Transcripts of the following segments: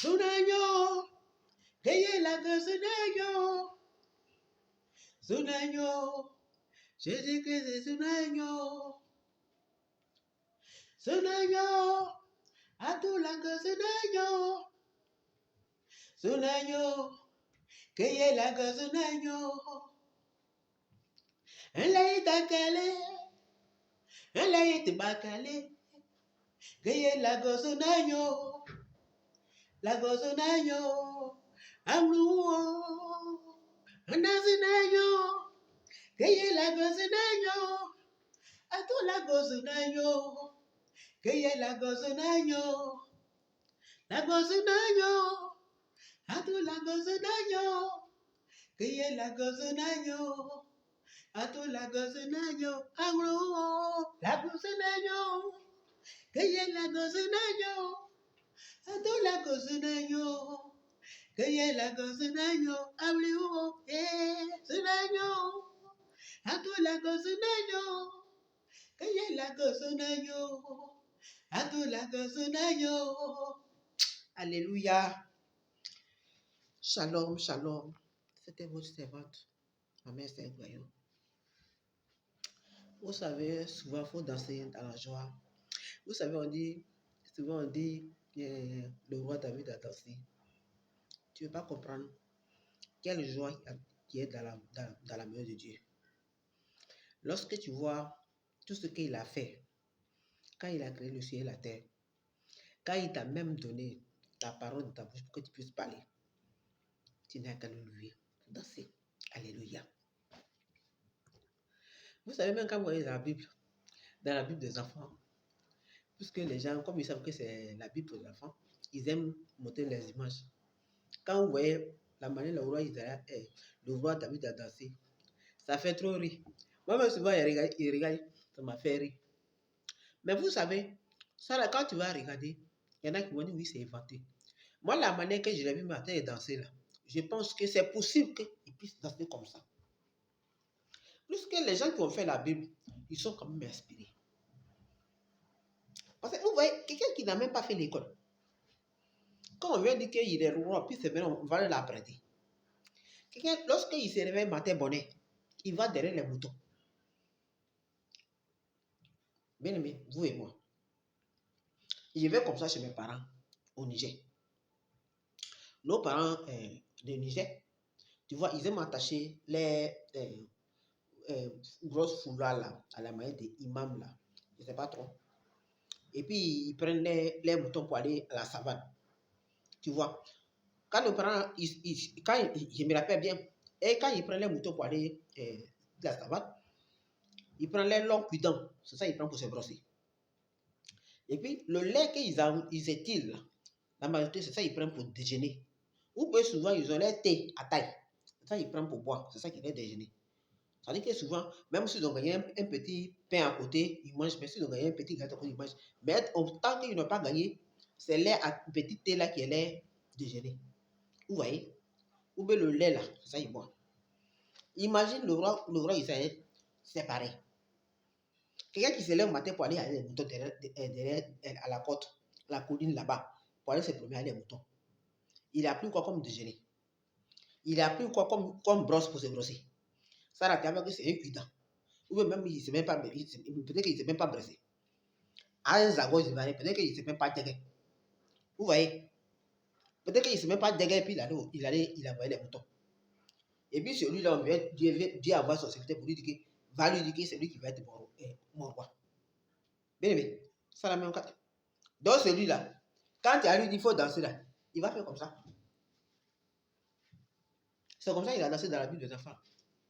Zunanyo, Gaye Lago Zunanyo, Zunanyo, Jésus-Christ Zunanyo, Zunanyo, Atulago Zunanyo, Zunanyo, Gaye Lago Zunanyo, Eleita Kale, Eleita Bakale, Gaye Lago Zunanyo, Lago Zunanyo, Amluo, Anazunanyo, Gaye Lago Zunanyo, Atulago Zunanyo, Gaye Lago Zunanyo, Lago Zunanyo, Atulago Zunanyo, Gaye Lago Zunanyo, Atulago Zunanyo, Amluo, Lago Zunanyo, Gaye Lago Zunanyo, Atulago Zunanyo, Gaye Lago Zunanyo, Amluo, Zunanyo, Atulago Zunanyo, Gaye Lago Zunanyo, Atulago Zunanyo. Alléluia. Shalom, shalom. C'était votre servante, ma mère Saint-Goyon. Vous savez, souvent, il faut danser dans la joie. Vous savez, souvent on dit que le roi David a dansé. Tu ne veux pas comprendre quelle joie qui est dans la main de Dieu. Lorsque tu vois tout ce qu'il a fait, quand il a créé le ciel et la terre, quand il t'a même donné la parole de ta bouche pour que tu puisses parler, tu n'as qu'à le louer, danser. Alléluia. Vous savez, même quand vous voyez dans la Bible des enfants, puisque les gens, comme ils savent que c'est la Bible pour les enfants, ils aiment monter les images. Quand vous voyez la manière dont le roi David a dansé, ça fait trop rire. Moi-même, souvent, il regarde, ça m'a fait rire. Mais vous savez, ça là, quand tu vas regarder, il y en a qui vont dire oui, c'est inventé. Moi, la manière que je l'ai vu matin et danser là, je pense que c'est possible qu'ils puissent danser comme ça. Puisque les gens qui ont fait la Bible, ils sont quand même inspirés. Parce que vous voyez, quelqu'un qui n'a même pas fait l'école, quand on vient dire qu'il est roi, puis c'est vrai, on va l'apprêter. Quelqu'un, lorsqu'il se réveille matin bonnet, il va derrière les moutons. Bien aimé, vous et moi. Je vais comme ça chez mes parents au Niger. Nos parents de Niger, tu vois, ils aiment attacher les grosses foulards là, à la manière des imams là. Je ne sais pas trop. Et puis, ils prennent les moutons pour aller à la savane. Tu vois, quand nos parents, je me rappelle bien, et quand ils prennent les moutons pour aller à la savane, ils prennent les longs cuidants. C'est ça qu'ils prennent pour se brosser. Et puis, le lait qu'ils étilent, la majorité, c'est ça qu'ils prennent pour déjeuner. Ou bien souvent, ils ont les thé à taille. C'est ça qu'ils prennent pour boire. C'est ça qu'ils ont déjeuner. Ça veut dire que souvent, même s'ils ont gagné un petit pain à côté, ils mangent. Mais s'ils ont gagné un petit gâteau à côté, ils mangent. Mais tant qu'ils n'ont pas gagné, c'est lait à petit thé là qui est lait déjeuner. Vous voyez? Ou bien le lait là, c'est ça qu'ils boivent. Imagine le roi Israël, c'est pareil. Quelqu'un qui se lève au matin pour aller à les moutons derrière à la côte, la colline là-bas, pour aller se promener à les moutons. Il a pris quoi comme déjeuner? Il a pris quoi comme brosse pour se brosser? Ça, là, tu vois que c'est un cuidant. Ou même, il ne s'est même pas, peut-être qu'il ne s'est même pas bressé. À un zago, peut-être qu'il ne s'est même pas dégué. Vous voyez? Peut-être qu'il ne s'est même pas dégué, puis il a envoyé les moutons. Et puis celui-là, on vient Dieu avoir son secrétaire pour lui dire que va lui dire que c'est lui qui va être mon roi. Bien aimé, ça la même carte. Donc celui-là, quand tu as lui dit qu'il faut danser là, il va faire comme ça. C'est comme ça qu'il a dansé dans la Bible des enfants.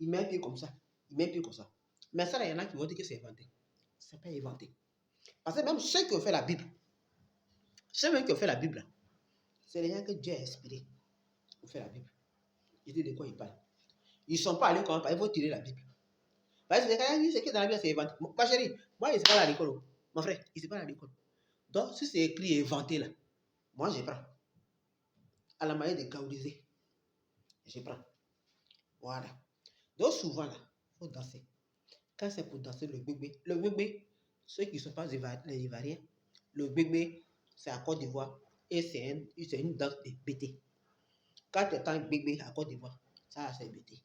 Il met un pied comme ça, il met un pied comme ça. Mais ça, il y en a qui vont dire que c'est inventé. Ce n'est pas inventé. Parce que même ceux qui ont fait la Bible, c'est les gens que Dieu a inspirés pour faire la Bible. Je dis de quoi ils parlent. Ils ne sont pas allés comme ça, ils vont tirer la Bible. Parce que quand il dit que dans la Bible, c'est inventé. Ma chérie, moi, il ne sait pas à l'école. Mon frère, il ne sait pas à l'école. Donc, si c'est écrit inventé là, moi, je prends. À la manière de gaouliser, je prends. Voilà. Donc, souvent là, il faut danser. Quand c'est pour danser le bébé, ceux qui ne sont pas les Ivoiriens, le bébé, c'est à Côte d'Ivoire. et c'est une danse de Bété. Quand tu entends Bébé à Côte d'Ivoire, ça c'est Bété.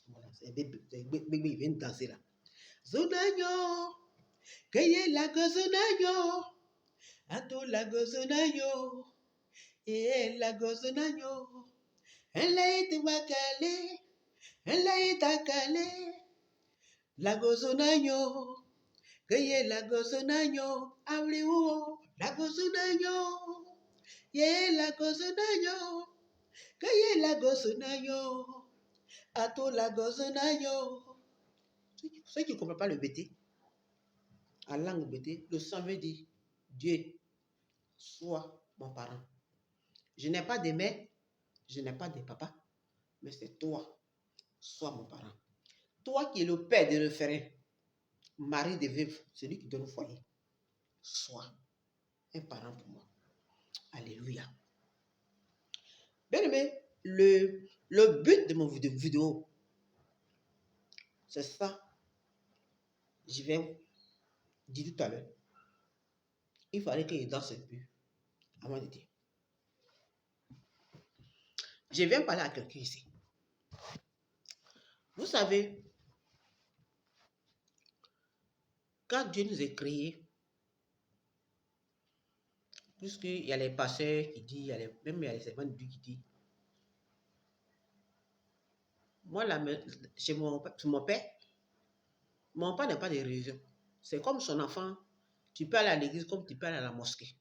Voilà, c'est Bébé, il vient danser là. Zonagno, Kaye Lago Zonagno, Ato Lago Zonagno, et Lago Zonagno, elle a été Wakale, elle a été Kale, Lago Zonagno, Kaye Lago Zonagno, Abliou, Lago Zonagno, yeah Lago Zonagno, Kaye Lago Zonagno, Ato Lago Zonagno. Ceux qui ne comprennent pas le BT, en langue BT, le sang veut dire Dieu, sois mon parent. Je n'ai pas de mère, je n'ai pas de papa, mais c'est toi, sois mon parent. Toi qui es le père de référent, mari de veuve, celui qui donne au foyer, sois un parent pour moi. Alléluia. Bien aimé, le but de mon vidéo, c'est ça. Je vais dire tout à l'heure. Il fallait qu'il danse un peu avant de dire. Je viens parler à quelqu'un ici. Vous savez, quand Dieu nous a créés, puisqu'il y a les pasteurs qui disent, même il y a les servants de Dieu qui disent, moi, chez mon père n'a pas de religion. C'est comme son enfant, tu peux aller à l'église comme tu peux aller à la mosquée.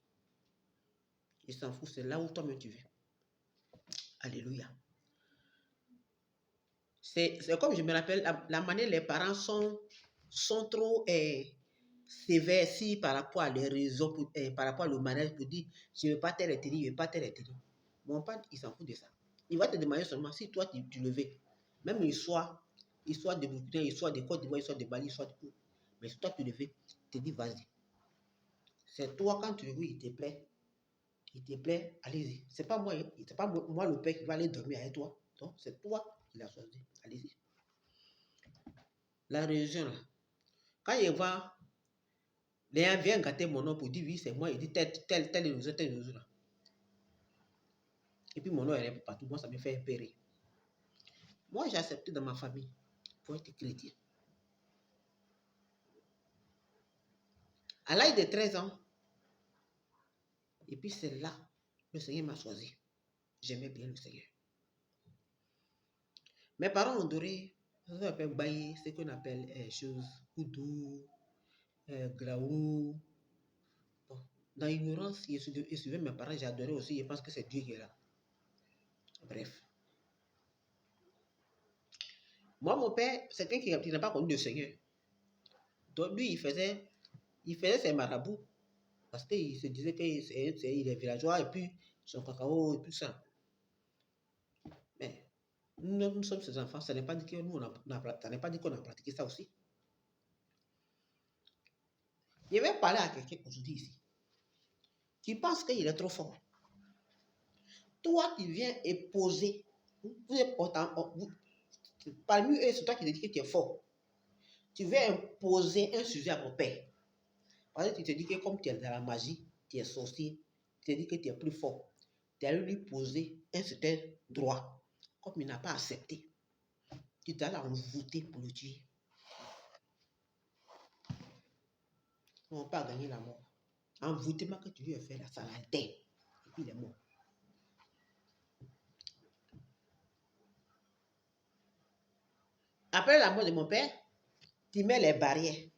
Il s'en fout, c'est là où toi-même tu veux. Alléluia. C'est comme je me rappelle, la manière les parents sont trop sévères si par rapport à les raisons, par rapport au mariage pour dire, je ne veux pas tel éternel, je ne veux pas tel éternel. Mon père, il s'en fout de ça. Il va te demander seulement si toi, tu le veux. Même histoire de Burkina, histoire de Côte d'Ivoire, histoire de Bali, histoire de tout. Mais si toi, tu le veux, il te dit, vas-y. C'est toi, quand tu le veux, il te plaît, allez-y. C'est pas moi le père qui va aller dormir avec toi. Donc, c'est toi qui l'as choisi. Allez-y. La religion, là, quand il voit, les gens viennent gâter mon nom pour dire, oui, c'est moi, il dit telle religion, là. Et puis mon nom est partout. Moi, ça me fait un peu rire. Moi, j'ai accepté dans ma famille pour être chrétien. À l'âge de 13 ans, et puis c'est là, le Seigneur m'a choisi. J'aimais bien le Seigneur. Mes parents ont adoré ce qu'on appelle choses, koudou, graou. Bon, dans l'ignorance, et suivant mes parents, j'ai adoré aussi. Je pense que c'est Dieu qui est là. Bref. Moi, mon père, c'est quelqu'un qui n'a pas connu le Seigneur. Donc lui, il faisait ses marabouts. Parce qu'il se disait qu'il est villageois et puis son cacao et tout ça. Mais nous sommes ses enfants, ça n'est pas dit que nous, ça n'est pas dit qu'on a pratiqué ça aussi. Je vais parler à quelqu'un aujourd'hui ici qui pense qu'il est trop fort. Toi, tu viens et poser. Parmi eux, c'est toi qui dis que tu es fort. Tu viens imposer un sujet à mon père. Parce que tu te dis que comme tu es dans la magie, tu es sorcier, tu te dis que tu es plus fort. Tu as lui poser un certain droit. Comme il n'a pas accepté, tu dois l'envoûter pour le tuer. On n'a pas gagné la mort. Envoûtement que tu lui as fait là, ça l'a éteint. Et puis il est mort. Après la mort de mon père, tu mets les barrières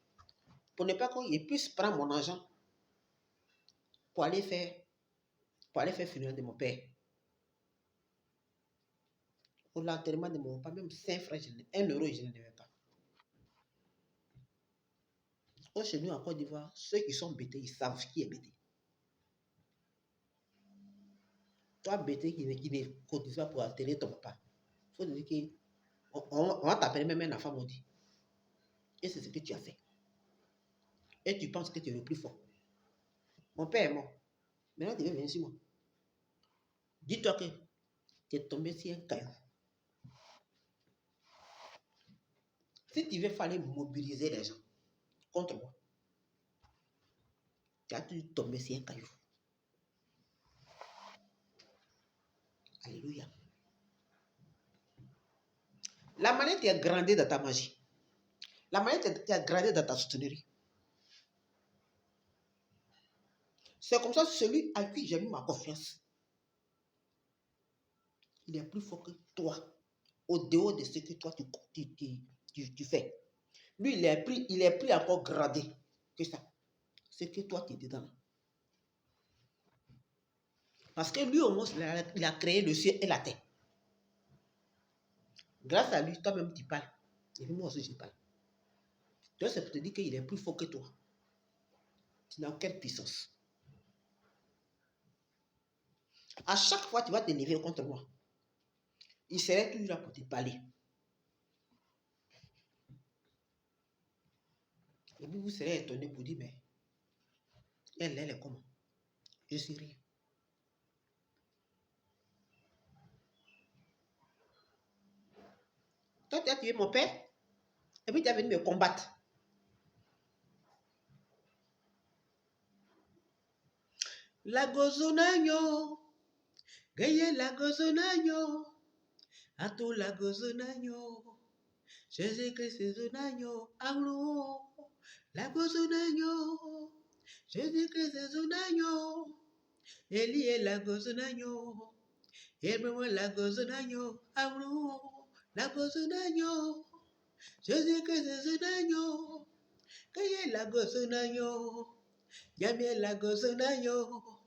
pour ne pas qu'il puisse prendre mon argent pour aller faire funérailles de mon père. Pour l'enterrement de mon père, même 5 francs, 1 euro, je ne l'avais pas. Chez nous, en Côte d'Ivoire, ceux qui sont bêtés, ils savent qui est bêté. Toi, bêté qui ne cotise pas pour enterrer ton papa, il faut dire qu'on va t'appeler même un enfant maudit. Et c'est ce que tu as fait. Et tu penses que tu es le plus fort. Mon père est mort. Maintenant, tu veux venir sur moi. Dis-toi que tu es tombé sur un caillou. Si tu veux fallait mobiliser les gens contre moi, tu as dû tomber sur un caillou. Alléluia. La manière qui a grandi dans ta magie. La manière qui a grandi dans ta soutainerie. C'est comme ça, celui à qui j'ai mis ma confiance, il est plus fort que toi, au dehors de ce que toi tu fais. Lui, il est plus encore gradé que ça. Ce que toi, tu es dedans. Parce que lui, au moins, il a créé le ciel et la terre. Grâce à lui, toi-même, tu parles. Et puis moi aussi, je parle. Donc, c'est pour te dire qu'il est plus fort que toi. Tu n'as aucune puissance. À chaque fois, tu vas te lever contre moi. Il serait toujours là pour te parler. Et puis, vous serez étonné pour dire, mais elle est comment? Je suis rien. Toi, tu as tué mon père, et puis tu es venu me combattre. La gozonagno, gaye la gozonagno, a tout la gozonagno, Jésus-Christ est un agneau, amour, la gozonagno, Jésus-Christ est un agneau, Élie est la gozonagno, Abraham la gozonagno, amour, la gozonagno, Jésus-Christ est un agneau, gaye la gozonagno, Yamie la gozonagno,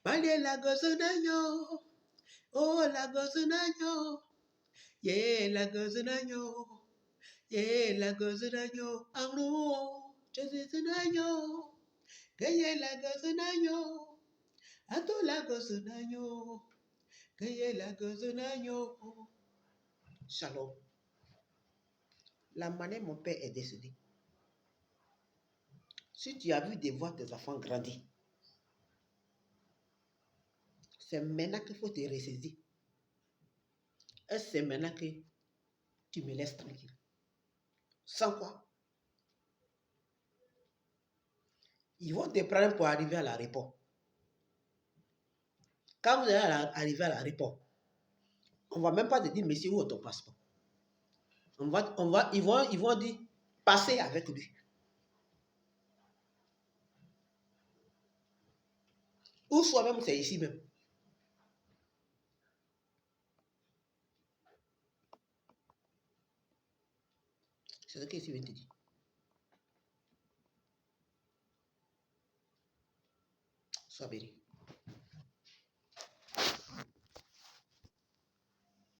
Malie la gozonagno, oh la gozonagno, yeah la gozonagno, yeah la gozonagno, amour, Jésus c'est un agneau, gaye la gozonagno, ato la gozonagno, gaye la gozonagno. Shalom. La manière mon père est décédé. Si tu as vu de voir tes enfants grandir, c'est maintenant qu'il faut te ressaisir. Et c'est maintenant que tu me laisses tranquille. Sans quoi, ils vont te prendre pour arriver à l'aéroport. Quand vous allez arriver à l'aéroport, on ne va même pas te dire, monsieur, où est ton passeport? Ils vont dire, passez avec lui. Ou soit même, c'est ici même. C'est ce que je viens de te dire. Sois béni.